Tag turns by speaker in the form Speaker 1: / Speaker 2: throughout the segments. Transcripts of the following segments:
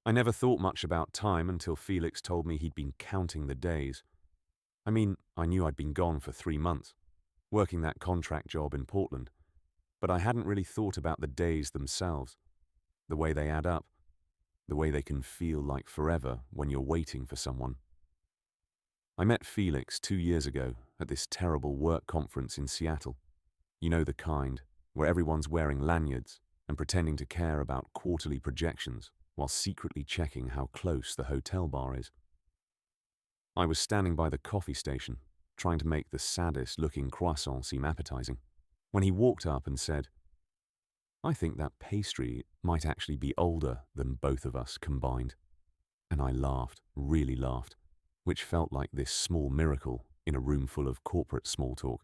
Speaker 1: I never thought much about time until Felix told me he'd been counting the days. I mean, I knew I'd been gone for 3 months, working that contract job in Portland, but I hadn't really thought about the days themselves, the way they add up, the way they can feel like forever when you're waiting for someone. I met Felix 2 years ago at this terrible work conference in Seattle. You know the kind, where everyone's wearing lanyards and pretending to care about quarterly projections while secretly checking how close the hotel bar is. I was standing by the coffee station, trying to make the saddest-looking croissant seem appetizing, when he walked up and said, "I think that pastry might actually be older than both of us combined." And I laughed, really laughed, which felt like this small miracle in a room full of corporate small talk.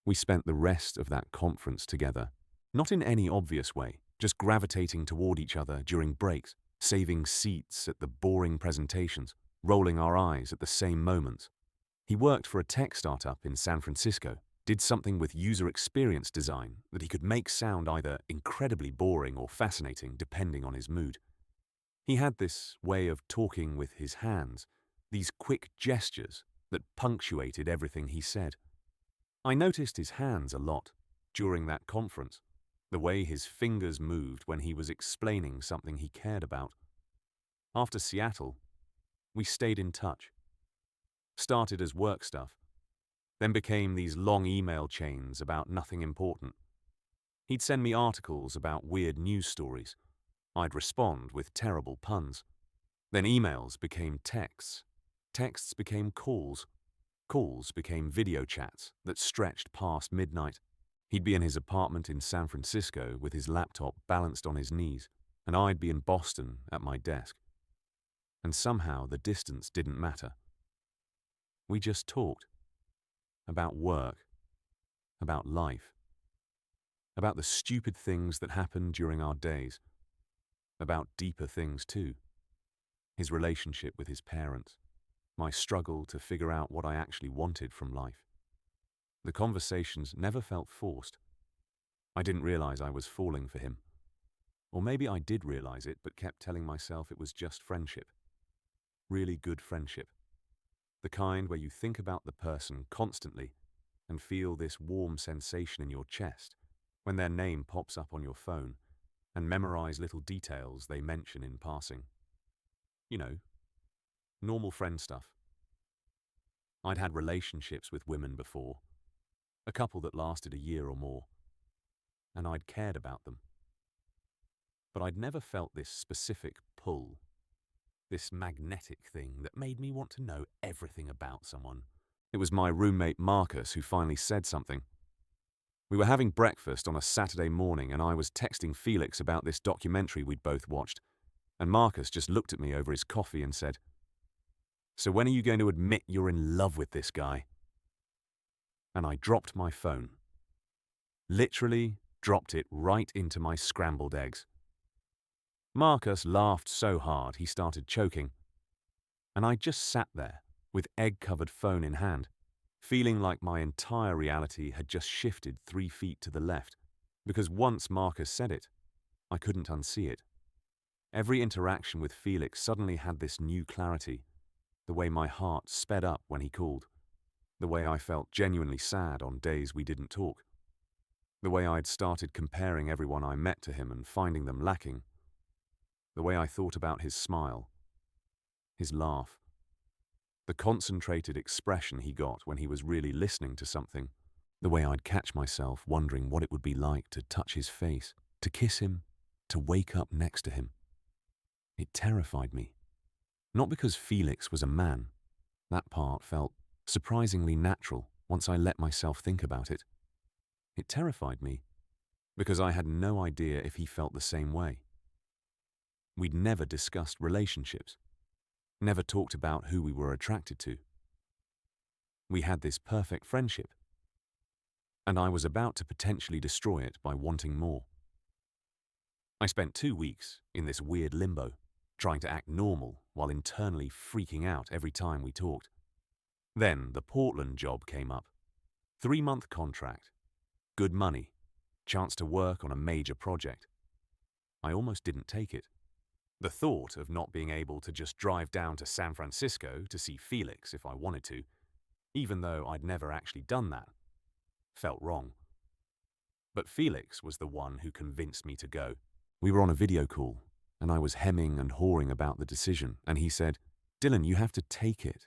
Speaker 1: We spent the rest of that conference together, not in any obvious way, just gravitating toward each other during breaks, saving seats at the boring presentations, rolling our eyes at the same moments. He worked for a tech startup in San Francisco, did something with user experience design that he could make sound either incredibly boring or fascinating depending on his mood. He had this way of talking with his hands, these quick gestures that punctuated everything he said. I noticed his hands a lot during that conference, the way his fingers moved when he was explaining something he cared about. After Seattle, we stayed in touch. Started as work stuff, then became these long email chains about nothing important. He'd send me articles about weird news stories. I'd respond with terrible puns. Then emails became texts. Texts became calls. Calls became video chats that stretched past midnight. He'd be in his apartment in San Francisco with his laptop balanced on his knees, and I'd be in Boston at my desk. And somehow the distance didn't matter. We just talked. About work. About life. About the stupid things that happened during our days. About deeper things too. His relationship with his parents. My struggle to figure out what I actually wanted from life. The conversations never felt forced. I didn't realize I was falling for him. Or maybe I did realize it, but kept telling myself it was just friendship. Really good friendship. The kind where you think about the person constantly and feel this warm sensation in your chest when their name pops up on your phone and memorize little details they mention in passing. You know, normal friend stuff. I'd had relationships with women before, a couple that lasted a year or more, and I'd cared about them. But I'd never felt this specific pull, this magnetic thing that made me want to know everything about someone. It was my roommate Marcus who finally said something. We were having breakfast on a Saturday morning and I was texting Felix about this documentary we'd both watched, and Marcus just looked at me over his coffee and said, "So when are you going to admit you're in love with this guy?" And I dropped my phone. Literally dropped it right into my scrambled eggs. Marcus laughed so hard he started choking, and I just sat there with egg-covered phone in hand, feeling like my entire reality had just shifted 3 feet to the left, because once Marcus said it, I couldn't unsee it. Every interaction with Felix suddenly had this new clarity, the way my heart sped up when he called, the way I felt genuinely sad on days we didn't talk, the way I'd started comparing everyone I met to him and finding them lacking, the way I thought about his smile, his laugh, the concentrated expression he got when he was really listening to something, the way I'd catch myself wondering what it would be like to touch his face, to kiss him, to wake up next to him. It terrified me. Not because Felix was a man. That part felt surprisingly natural once I let myself think about it. It terrified me because I had no idea if he felt the same way. We'd never discussed relationships, never talked about who we were attracted to. We had this perfect friendship, and I was about to potentially destroy it by wanting more. I spent 2 weeks in this weird limbo, trying to act normal while internally freaking out every time we talked. Then the Portland job came up. 3-month contract, good money, chance to work on a major project. I almost didn't take it. The thought of not being able to just drive down to San Francisco to see Felix if I wanted to, even though I'd never actually done that, felt wrong. But Felix was the one who convinced me to go. We were on a video call, and I was hemming and hawing about the decision, and he said, "Dylan, you have to take it.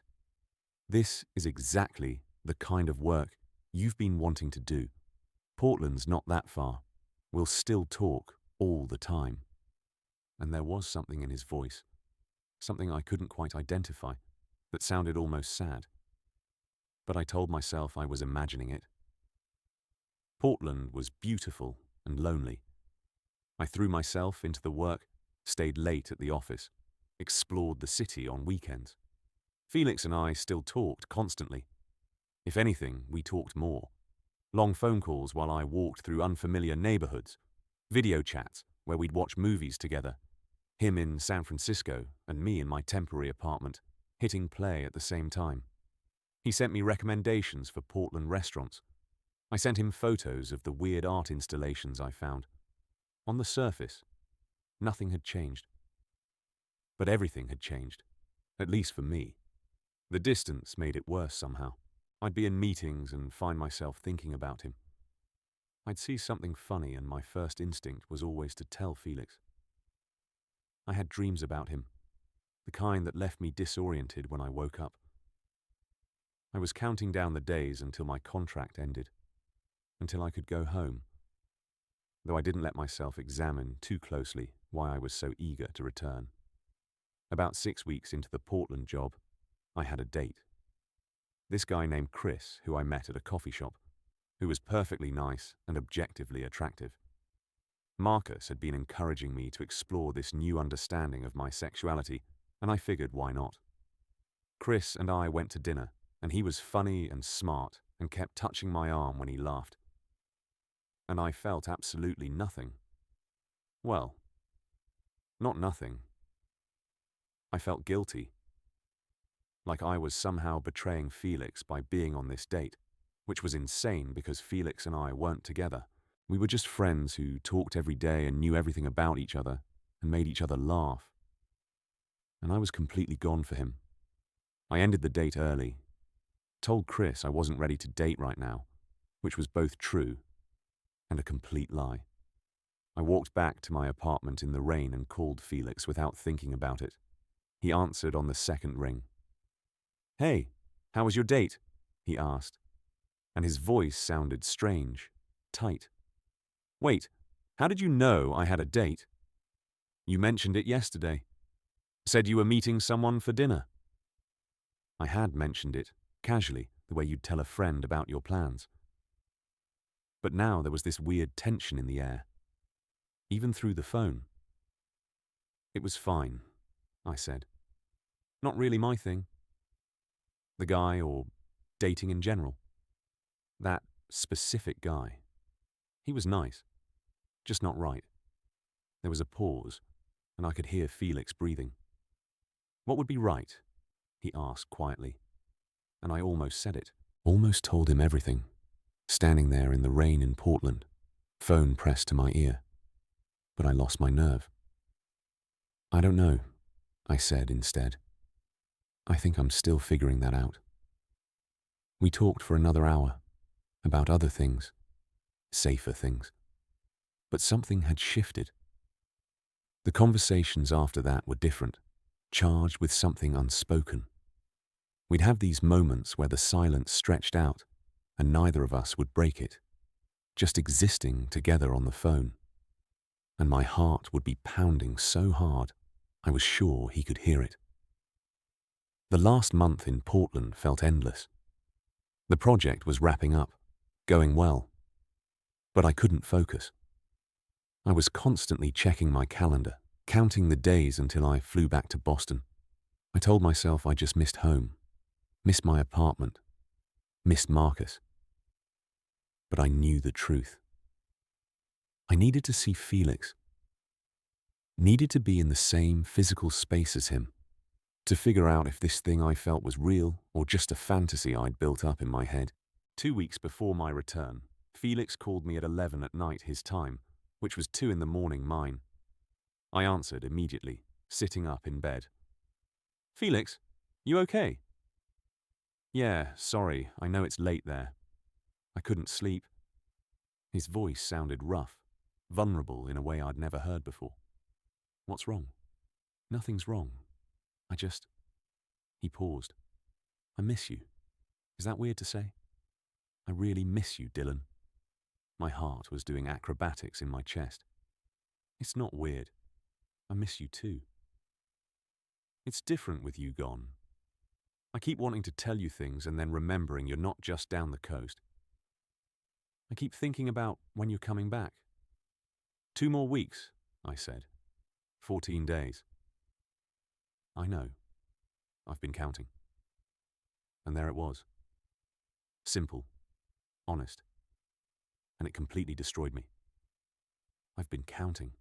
Speaker 1: This is exactly the kind of work you've been wanting to do. Portland's not that far. We'll still talk all the time." And there was something in his voice, something I couldn't quite identify, that sounded almost sad. But I told myself I was imagining it. Portland was beautiful and lonely. I threw myself into the work, stayed late at the office, explored the city on weekends. Felix and I still talked constantly. If anything, we talked more. Long phone calls while I walked through unfamiliar neighborhoods, video chats where we'd watch movies together, him in San Francisco and me in my temporary apartment, hitting play at the same time. He sent me recommendations for Portland restaurants. I sent him photos of the weird art installations I found. On the surface, nothing had changed. But everything had changed, at least for me. The distance made it worse somehow. I'd be in meetings and find myself thinking about him. I'd see something funny and my first instinct was always to tell Felix. I had dreams about him, the kind that left me disoriented when I woke up. I was counting down the days until my contract ended, until I could go home, though I didn't let myself examine too closely why I was so eager to return. About 6 weeks into the Portland job, I had a date. This guy named Chris, who I met at a coffee shop, who was perfectly nice and objectively attractive. Marcus had been encouraging me to explore this new understanding of my sexuality, and I figured why not. Chris and I went to dinner, and he was funny and smart and kept touching my arm when he laughed. And I felt absolutely nothing. Well, not nothing. I felt guilty. Like I was somehow betraying Felix by being on this date, which was insane because Felix and I weren't together. We were just friends who talked every day and knew everything about each other and made each other laugh. And I was completely gone for him. I ended the date early, told Chris I wasn't ready to date right now, which was both true and a complete lie. I walked back to my apartment in the rain and called Felix without thinking about it. He answered on the second ring. "Hey, how was your date?" he asked, and his voice sounded strange, tight. "Wait, how did you know I had a date?" "You mentioned it yesterday. Said you were meeting someone for dinner." I had mentioned it, casually, the way you'd tell a friend about your plans. But now there was this weird tension in the air, even through the phone. "It was fine," I said. "Not really my thing." The guy, or dating in general. That specific guy. He was nice, just not right. There was a pause, and I could hear Felix breathing. "What would be right?" he asked quietly, and I almost said it. Almost told him everything, standing there in the rain in Portland, phone pressed to my ear. But I lost my nerve. "I don't know," I said instead. "I think I'm still figuring that out." We talked for another hour, about other things, safer things. But something had shifted. The conversations after that were different, charged with something unspoken. We'd have these moments where the silence stretched out, and neither of us would break it, just existing together on the phone. And my heart would be pounding so hard, I was sure he could hear it. The last month in Portland felt endless. The project was wrapping up, going well. But I couldn't focus. I was constantly checking my calendar, counting the days until I flew back to Boston. I told myself I just missed home, missed my apartment, missed Marcus. But I knew the truth. I needed to see Felix. Needed to be in the same physical space as him, to figure out if this thing I felt was real or just a fantasy I'd built up in my head. 2 weeks before my return, Felix called me at 11 at night his time, which was 2 in the morning mine. I answered immediately, sitting up in bed. "Felix, you okay?" "Yeah, sorry, I know it's late there. I couldn't sleep." His voice sounded rough, vulnerable in a way I'd never heard before. "What's wrong?" "Nothing's wrong. I just—" He paused. "I miss you. Is that weird to say? I really miss you, Dylan." My heart was doing acrobatics in my chest. "It's not weird. I miss you too. It's different with you gone. I keep wanting to tell you things and then remembering you're not just down the coast. I keep thinking about when you're coming back." "2 more weeks," I said. 14 days. "I know. I've been counting." And there it was. Simple, honest, and it completely destroyed me. I've been counting.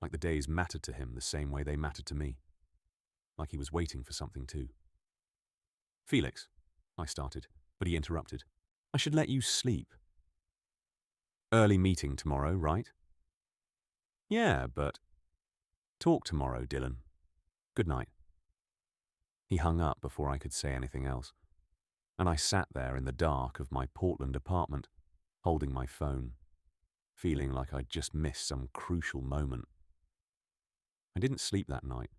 Speaker 1: Like the days mattered to him the same way they mattered to me. Like he was waiting for something too. "Felix," I started, but he interrupted. "I should let you sleep." "Early meeting tomorrow, right?" "Yeah, but—" "Talk tomorrow, Dylan. Good night." He hung up before I could say anything else, and I sat there in the dark of my Portland apartment, holding my phone, feeling like I'd just missed some crucial moment. I didn't sleep that night.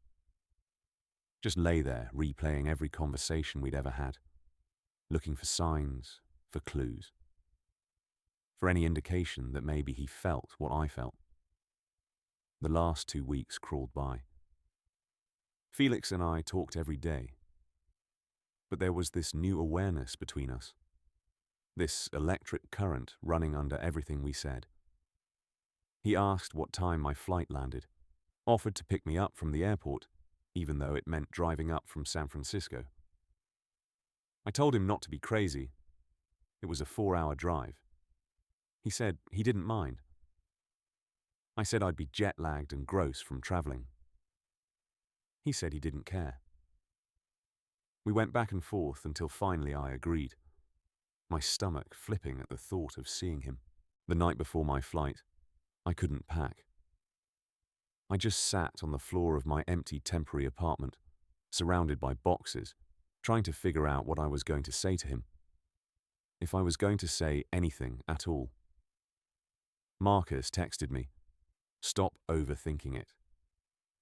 Speaker 1: Just lay there, replaying every conversation we'd ever had, looking for signs, for clues, for any indication that maybe he felt what I felt. The last 2 weeks crawled by. Felix and I talked every day, but there was this new awareness between us, this electric current running under everything we said. He asked what time my flight landed, offered to pick me up from the airport, even though it meant driving up from San Francisco. I told him not to be crazy. It was a 4-hour drive. He said he didn't mind. I said I'd be jet-lagged and gross from traveling. He said he didn't care. We went back and forth until finally I agreed, my stomach flipping at the thought of seeing him. The night before my flight, I couldn't pack. I just sat on the floor of my empty temporary apartment, surrounded by boxes, trying to figure out what I was going to say to him. If I was going to say anything at all. Marcus texted me, "Stop overthinking it.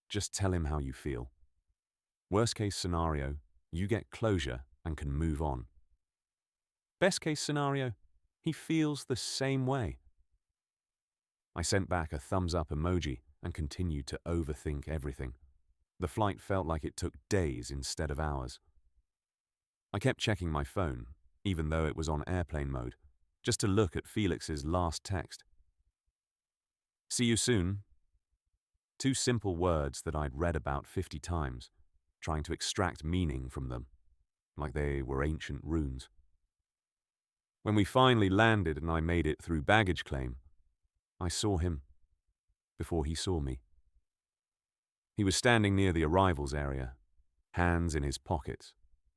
Speaker 1: Just tell him how you feel. Worst case scenario, you get closure and can move on. Best case scenario, he feels the same way." I sent back a thumbs up emoji and continued to overthink everything. The flight felt like it took days instead of hours. I kept checking my phone, even though it was on airplane mode, just to look at Felix's last text. "See you soon." 2 simple words that I'd read about 50 times, trying to extract meaning from them, like they were ancient runes. When we finally landed and I made it through baggage claim, I saw him before he saw me. He was standing near the arrivals area, hands in his pockets,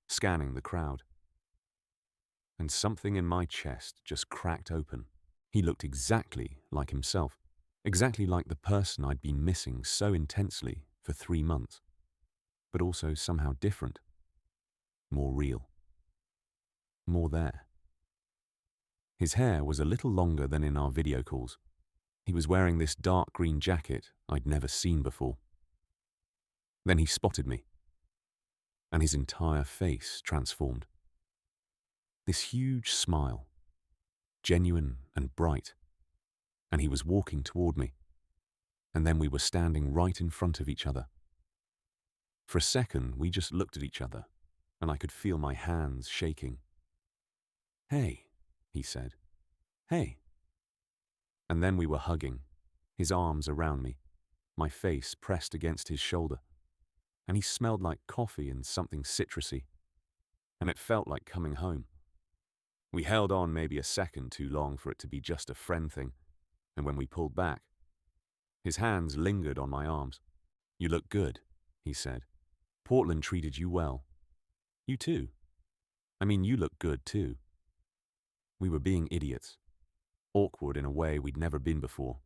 Speaker 1: scanning the crowd. And something in my chest just cracked open. He looked exactly like himself, exactly like the person I'd been missing so intensely for 3 months, but also somehow different, more real, more there. His hair was a little longer than in our video calls. He was wearing this dark green jacket I'd never seen before. Then he spotted me, and his entire face transformed. This huge smile, genuine and bright, and he was walking toward me, and then we were standing right in front of each other. For a second, we just looked at each other, and I could feel my hands shaking. "Hey," he said. "Hey." And then we were hugging, his arms around me, my face pressed against his shoulder, and he smelled like coffee and something citrusy, and it felt like coming home. We held on maybe a second too long for it to be just a friend thing, and when we pulled back, his hands lingered on my arms. "You look good," he said. "Portland treated you well. You too. I mean, you look good too." We were being idiots, awkward in a way we'd never been before,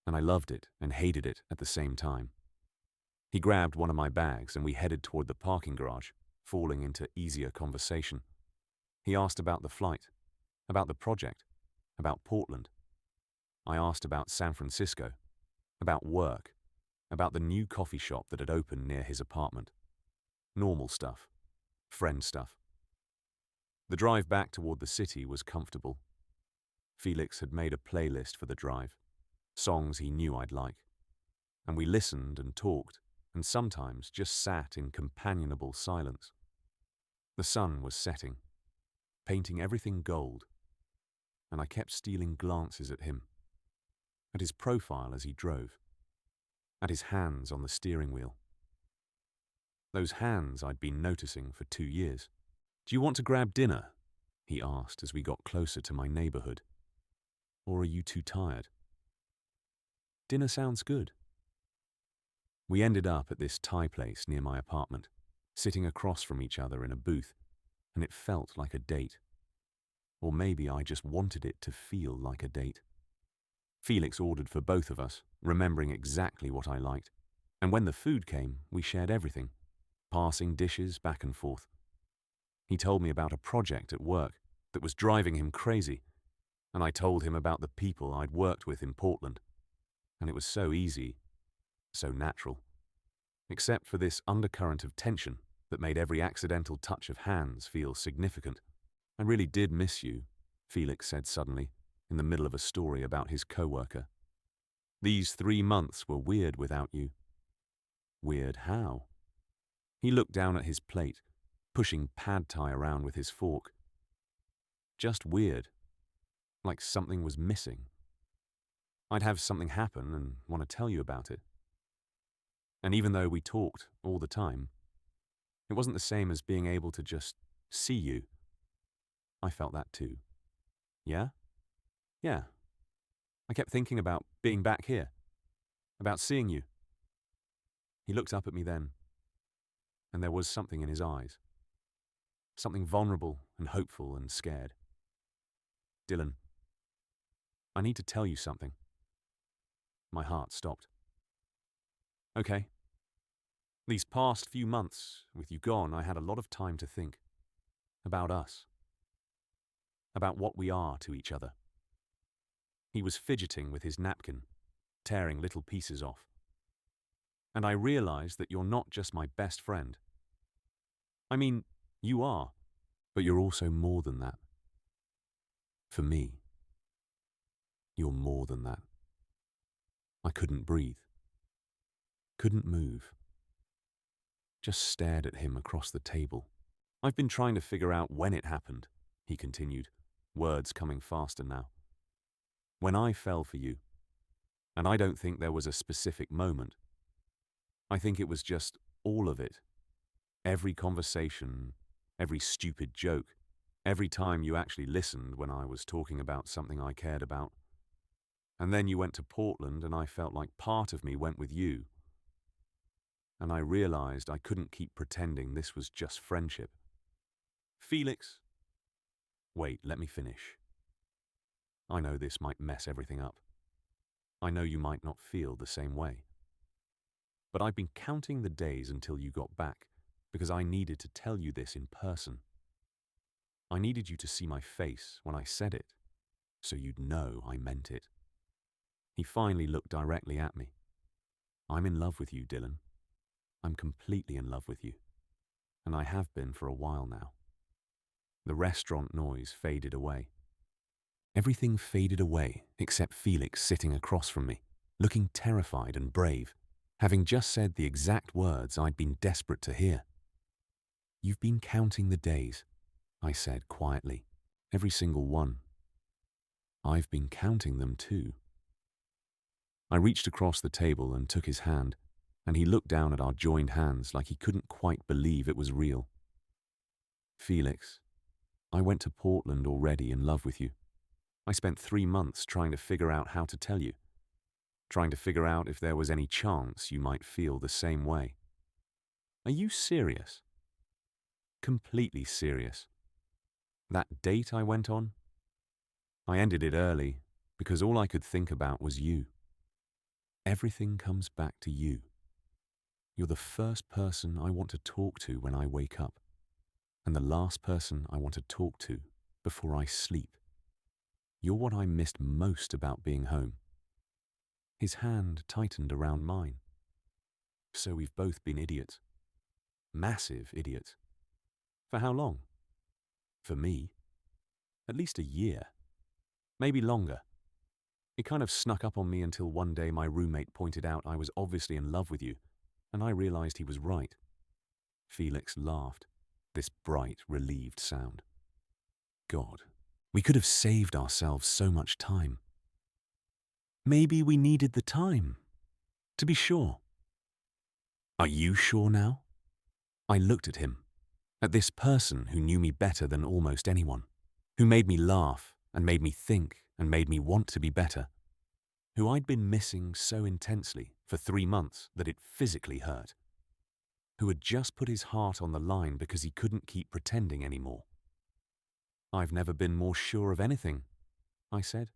Speaker 1: and I loved it and hated it at the same time. He grabbed one of my bags and we headed toward the parking garage, falling into easier conversation. He asked about the flight, about the project, about Portland. I asked about San Francisco, about work, about the new coffee shop that had opened near his apartment. Normal stuff. Friend stuff. The drive back toward the city was comfortable. Felix had made a playlist for the drive, songs he knew I'd like. And we listened and talked, and sometimes just sat in companionable silence. The sun was setting, painting everything gold, and I kept stealing glances at him, at his profile as he drove, at his hands on the steering wheel. Those hands I'd been noticing for 2 years. "Do you want to grab dinner?" he asked as we got closer to my neighborhood. "Or are you too tired?" "Dinner sounds good." We ended up at this Thai place near my apartment, sitting across from each other in a booth, and it felt like a date. Or maybe I just wanted it to feel like a date. Felix ordered for both of us, remembering exactly what I liked. And when the food came, we shared everything, passing dishes back and forth. He told me about a project at work that was driving him crazy, and I told him about the people I'd worked with in Portland. And it was so easy, so natural. Except for this undercurrent of tension that made every accidental touch of hands feel significant. "I really did miss you," Felix said suddenly, in the middle of a story about his coworker. "These 3 months were weird without you." "Weird how?" He looked down at his plate, pushing pad thai around with his fork. "Just weird. Like something was missing. I'd have something happen and want to tell you about it. And even though we talked all the time, it wasn't the same as being able to just see you. I felt that too." "Yeah? Yeah. I kept thinking about being back here, about seeing you." He looked up at me then, and there was something in his eyes. Something vulnerable and hopeful and scared. "Dylan, I need to tell you something." My heart stopped. "Okay." "These past few months, with you gone, I had a lot of time to think. About us. About what we are to each other." He was fidgeting with his napkin, tearing little pieces off. "And I realized that you're not just my best friend. I mean, you are, but you're also more than that. For me, you're more than that." I couldn't breathe. Couldn't move. Just stared at him across the table. "I've been trying to figure out when it happened," he continued, words coming faster now. "When I fell for you. And I don't think there was a specific moment. I think it was just all of it. Every conversation, every stupid joke, every time you actually listened when I was talking about something I cared about. And then you went to Portland and I felt like part of me went with you. And I realized I couldn't keep pretending this was just friendship." "Felix." "Wait, let me finish. I know this might mess everything up. I know you might not feel the same way. But I've been counting the days until you got back because I needed to tell you this in person. I needed you to see my face when I said it, so you'd know I meant it." He finally looked directly at me. "I'm in love with you, Dylan. I'm completely in love with you. And I have been for a while now." The restaurant noise faded away. Everything faded away except Felix sitting across from me, looking terrified and brave, having just said the exact words I'd been desperate to hear. "You've been counting the days," I said quietly. "Every single one. I've been counting them too." I reached across the table and took his hand, and he looked down at our joined hands like he couldn't quite believe it was real. "Felix, I went to Portland already in love with you. I spent 3 months trying to figure out how to tell you, trying to figure out if there was any chance you might feel the same way." "Are you serious?" "Completely serious. That date I went on, I ended it early because all I could think about was you. Everything comes back to you. You're the first person I want to talk to when I wake up, and the last person I want to talk to before I sleep. You're what I missed most about being home. His hand tightened around mine. So we've both been idiots. Massive idiots. For how long? For me, at least a year. Maybe longer. It kind of snuck up on me until one day my roommate pointed out I was obviously in love with you, and I realized he was right. Felix laughed, this bright, relieved sound. God, we could have saved ourselves so much time. Maybe we needed the time. To be sure. Are you sure now? I looked at him, at this person who knew me better than almost anyone, who made me laugh and made me think and made me want to be better, who I'd been missing so intensely for 3 months that it physically hurt, who had just put his heart on the line because he couldn't keep pretending anymore. I've never been more sure of anything, I said.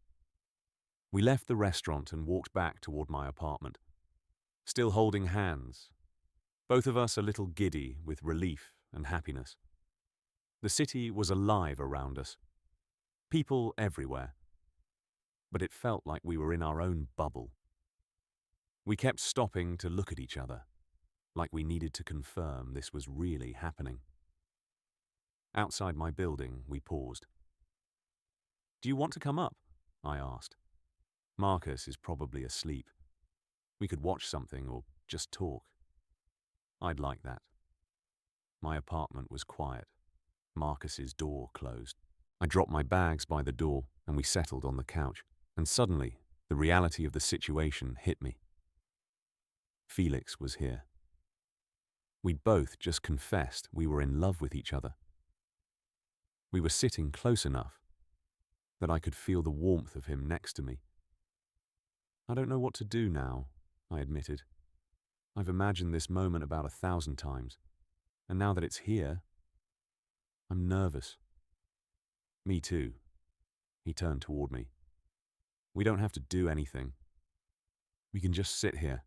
Speaker 1: We left the restaurant and walked back toward my apartment, still holding hands, both of us a little giddy with relief and happiness. The city was alive around us, people everywhere, but it felt like we were in our own bubble. We kept stopping to look at each other, like we needed to confirm this was really happening. Outside my building, we paused. Do you want to come up? I asked. Marcus is probably asleep. We could watch something or just talk. I'd like that. My apartment was quiet. Marcus's door closed. I dropped my bags by the door and we settled on the couch. And suddenly, the reality of the situation hit me. Felix was here. We'd both just confessed we were in love with each other. We were sitting close enough that I could feel the warmth of him next to me. I don't know what to do now, I admitted. I've imagined this moment about 1,000 times, and now that it's here, I'm nervous. Me too. He turned toward me. We don't have to do anything. We can just sit here.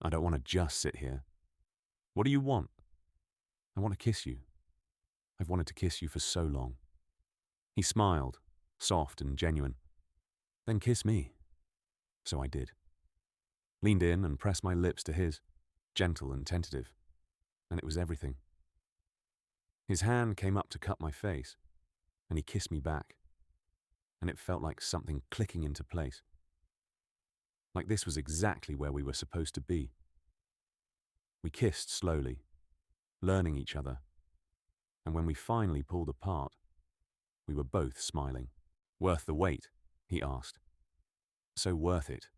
Speaker 1: I don't want to just sit here. What do you want? I want to kiss you. I've wanted to kiss you for so long. He smiled, soft and genuine. Then kiss me. So I did. Leaned in and pressed my lips to his, gentle and tentative, and it was everything. His hand came up to cup my face, and he kissed me back, and it felt like something clicking into place. Like this was exactly where we were supposed to be. We kissed slowly, learning each other, and when we finally pulled apart, we were both smiling. Worth the wait? He asked. So worth it.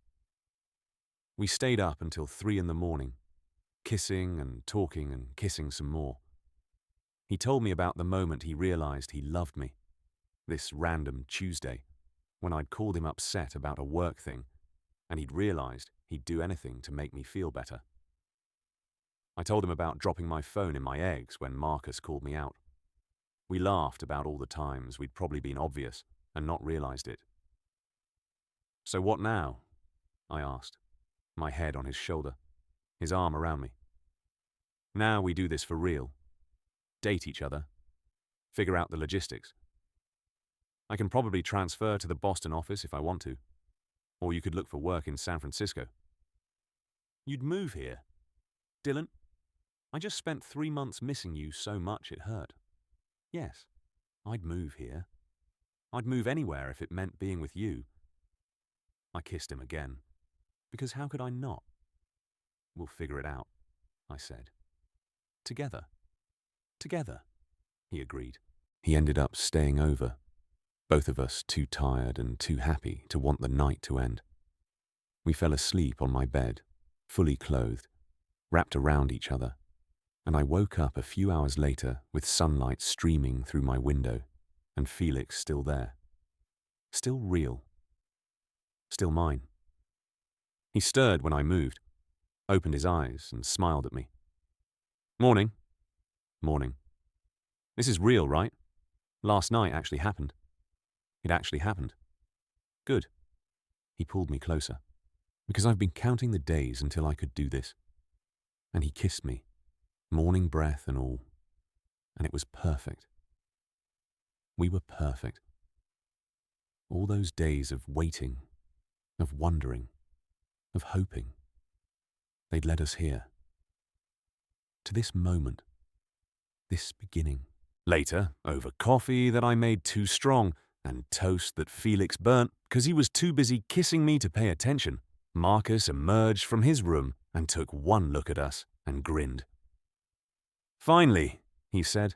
Speaker 1: We stayed up until 3 a.m, kissing and talking and kissing some more. He told me about the moment he realized he loved me, this random Tuesday, when I'd called him upset about a work thing, and he'd realized he'd do anything to make me feel better. I told him about dropping my phone in my eggs when Marcus called me out. We laughed about all the times we'd probably been obvious and not realized it. So what now? I asked, my head on his shoulder, his arm around me. Now we do this for real. Date each other. Figure out the logistics. I can probably transfer to the Boston office if I want to. Or you could look for work in San Francisco. You'd move here? Dylan, I just spent 3 months missing you so much it hurt. Yes, I'd move here. I'd move anywhere if it meant being with you. I kissed him again, because how could I not? We'll figure it out, I said. Together. Together, he agreed. He ended up staying over, both of us too tired and too happy to want the night to end. We fell asleep on my bed, fully clothed, wrapped around each other, and I woke up a few hours later with sunlight streaming through my window and Felix still there. Still real. Still mine. He stirred when I moved, opened his eyes and smiled at me. Morning. Morning. This is real, right? Last night actually happened. It actually happened. Good. He pulled me closer, because I've been counting the days until I could do this. And he kissed me, morning breath and all. And it was perfect. We were perfect. All those days of waiting, of wondering, of hoping, they'd led us here. To this moment, this beginning. Later, over coffee that I made too strong and toast that Felix burnt because he was too busy kissing me to pay attention, Marcus emerged from his room and took one look at us and grinned. "Finally," he said,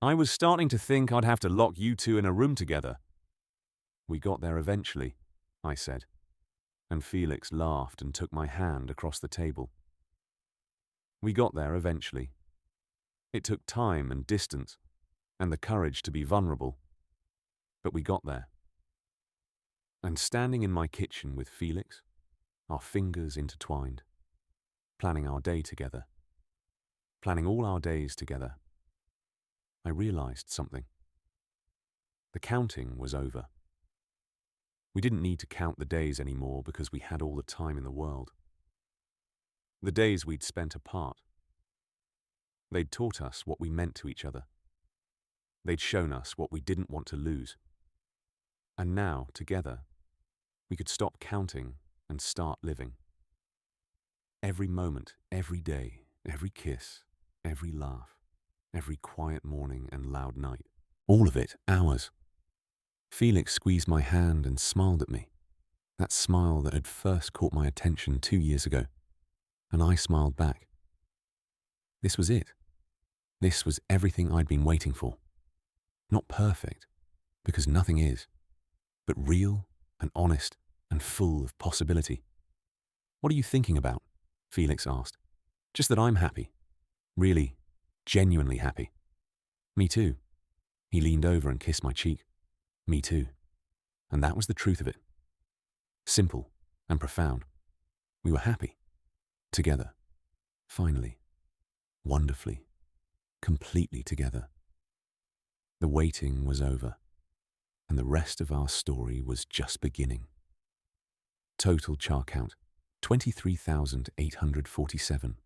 Speaker 1: "I was starting to think I'd have to lock you two in a room together." "We got there eventually," I said, and Felix laughed and took my hand across the table. We got there eventually. It took time and distance, and the courage to be vulnerable. But we got there. And standing in my kitchen with Felix, our fingers intertwined, planning our day together, planning all our days together, I realized something. The counting was over. We didn't need to count the days anymore because we had all the time in the world. The days we'd spent apart. They'd taught us what we meant to each other. They'd shown us what we didn't want to lose. And now, together, we could stop counting and start living. Every moment, every day, every kiss, every laugh, every quiet morning and loud night, all of it ours. Felix squeezed my hand and smiled at me, that smile that had first caught my attention 2 years ago, and I smiled back. This was it. This was everything I'd been waiting for. Not perfect, because nothing is, but real and honest and full of possibility. "What are you thinking about?" Felix asked. "Just that I'm happy. Really, genuinely happy." "Me too." He leaned over and kissed my cheek. "Me too." And that was the truth of it. Simple and profound. We were happy. Together. Finally. Wonderfully. Completely together. The waiting was over, and the rest of our story was just beginning. Total char count, 23,847.